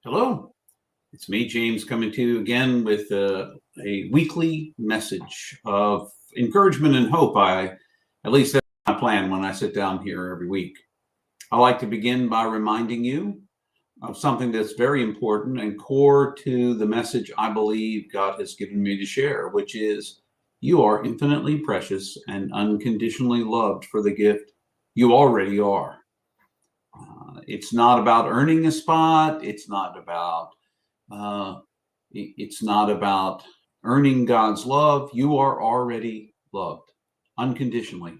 Hello, it's me, James, coming to you again with a weekly message of encouragement and hope. At least that's my plan when I sit down here every week. I like to begin by reminding you of something that's very important and core to the message I believe God has given me to share, which is you are infinitely precious and unconditionally loved for the gift you already are. It's not about earning a spot. It's not about earning God's love. You are already loved unconditionally,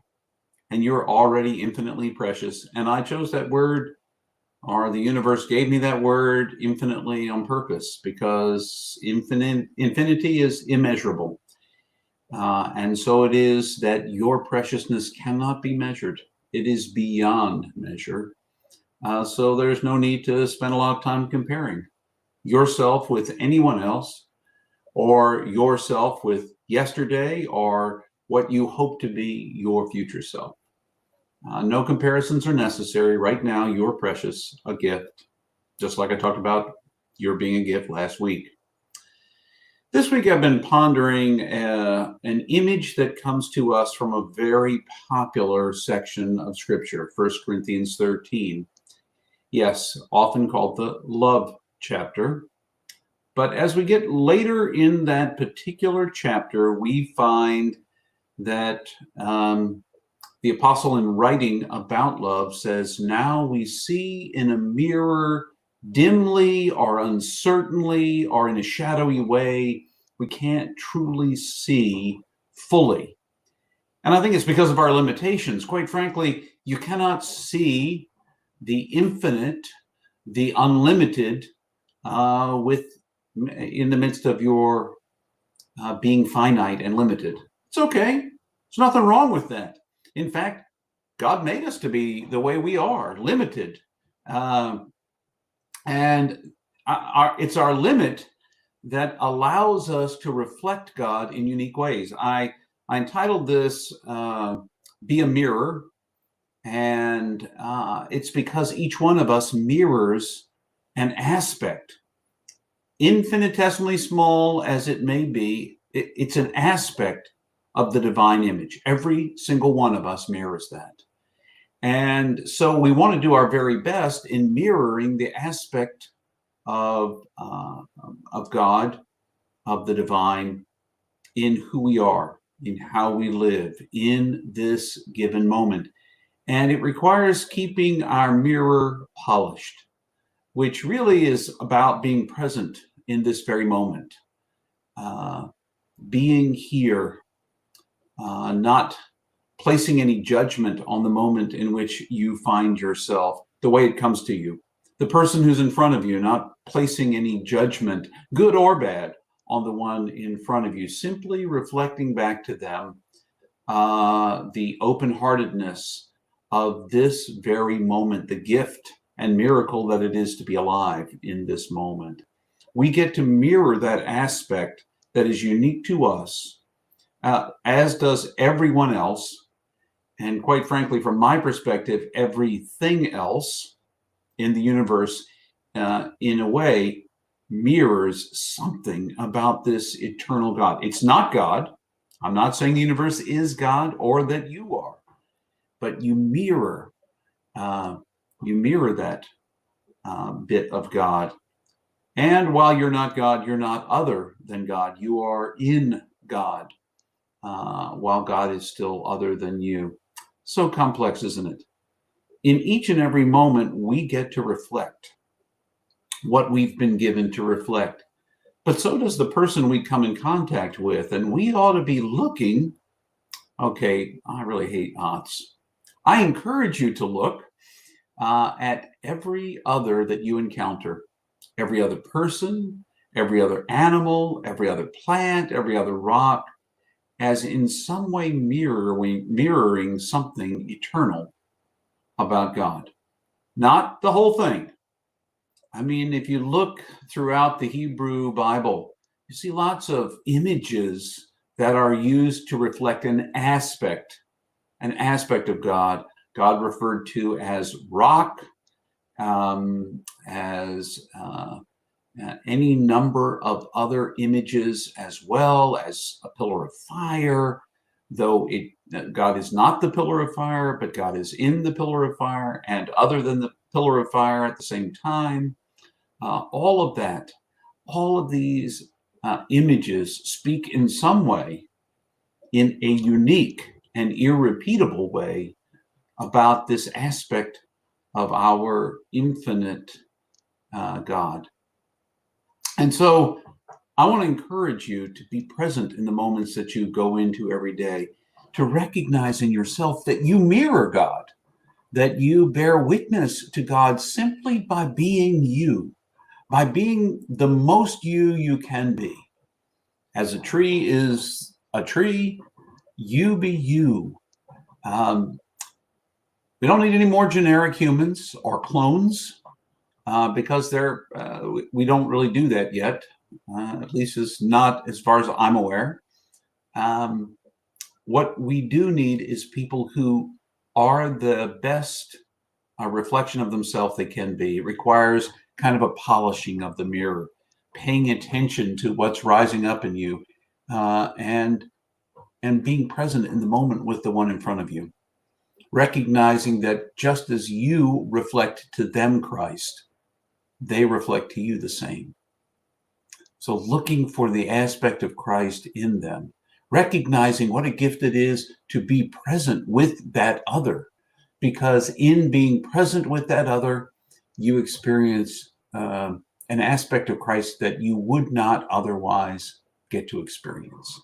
and you're already infinitely precious. And I chose that word, or the universe gave me that word, infinitely, on purpose, because infinity is immeasurable. And so it is that your preciousness cannot be measured. It is beyond measure. So there's no need to spend a lot of time comparing yourself with anyone else, or yourself with yesterday, or what you hope to be your future self. No comparisons are necessary. Right now, you're precious, a gift, just like I talked about your being a gift last week. This week, I've been pondering an image that comes to us from a very popular section of Scripture, 1 Corinthians 13. Yes, often called the love chapter. But as we get later in that particular chapter, we find that the apostle, in writing about love, says, now we see in a mirror dimly or uncertainly or in a shadowy way. We can't truly see fully. And I think it's because of our limitations. Quite frankly, you cannot see the infinite, the unlimited, in the midst of your being finite and limited. It's okay. There's nothing wrong with that. In fact, God made us to be the way we are, limited. And it's our limit that allows us to reflect God in unique ways. I entitled this, Be a Mirror. And it's because each one of us mirrors an aspect, infinitesimally small as it may be. It's an aspect of the divine image. Every single one of us mirrors that. And so we want to do our very best in mirroring the aspect of God, of the divine, in who we are, in how we live in this given moment. And it requires keeping our mirror polished, which really is about being present in this very moment, being here, not placing any judgment on the moment in which you find yourself, the way it comes to you. The person who's in front of you, not placing any judgment, good or bad, on the one in front of you, simply reflecting back to them the open-heartedness of this very moment, the gift and miracle that it is to be alive in this moment. We get to mirror that aspect that is unique to us, as does everyone else. And quite frankly, from my perspective, everything else in the universe, in a way, mirrors something about this eternal God. It's not God. I'm not saying the universe is God or that you are. But you mirror that bit of God. And while you're not God, you're not other than God. You are in God, while God is still other than you. So complex, isn't it? In each and every moment, we get to reflect what we've been given to reflect. But so does the person we come in contact with. And we ought to be looking, okay, I really hate odds. I encourage you to look at every other that you encounter, every other person, every other animal, every other plant, every other rock, as in some way mirroring something eternal about God. Not the whole thing. I mean, if you look throughout the Hebrew Bible, you see lots of images that are used to reflect an aspect of God. God referred to as rock, as any number of other images as well as a pillar of fire, though God is not the pillar of fire, but God is in the pillar of fire and other than the pillar of fire at the same time. All of that, all of these images speak in some way, in a unique and irrepeatable way, about this aspect of our infinite God. And so I want to encourage you to be present in the moments that you go into every day, to recognize in yourself that you mirror God, that you bear witness to God simply by being you, by being the most you can be. As a tree is a tree, you be you. We don't need any more generic humans or clones because we don't really do that yet. At least it's not as far as I'm aware. What we do need is people who are the best reflection of themselves they can be. It requires kind of a polishing of the mirror, paying attention to what's rising up in you, and being present in the moment with the one in front of you, recognizing that just as you reflect to them Christ, they reflect to you the same. So looking for the aspect of Christ in them, recognizing what a gift it is to be present with that other, because in being present with that other, you experience an aspect of Christ that you would not otherwise get to experience.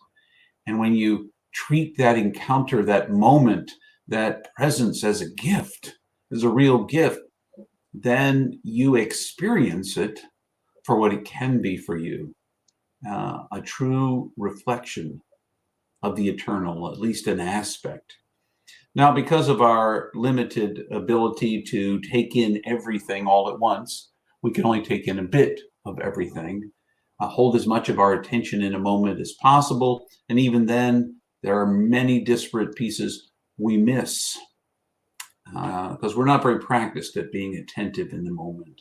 And when you treat that encounter, that moment, that presence as a gift, as a real gift, then you experience it for what it can be for you, a true reflection of the eternal, at least an aspect. Now, because of our limited ability to take in everything all at once, we can only take in a bit of everything, hold as much of our attention in a moment as possible. And even then, there are many disparate pieces we miss because we're not very practiced at being attentive in the moment.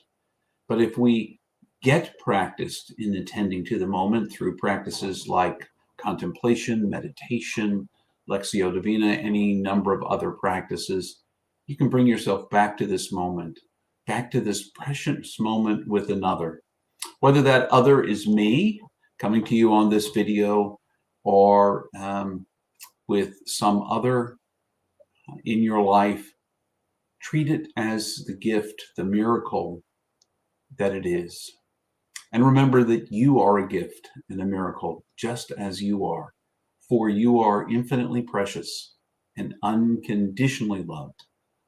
But if we get practiced in attending to the moment through practices like contemplation, meditation, Lectio Divina, any number of other practices, you can bring yourself back to this moment, back to this precious moment with another. Whether that other is me coming to you on this video or with some other in your life, treat it as the gift, the miracle that it is. And remember that you are a gift and a miracle, just as you are, for you are infinitely precious and unconditionally loved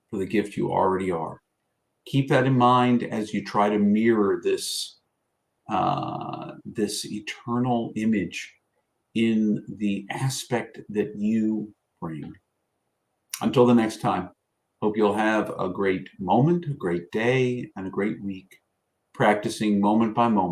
for the gift you already are. Keep that in mind as you try to mirror this eternal image in the aspect that you bring. Until the next time, hope you'll have a great moment, a great day, and a great week, practicing moment by moment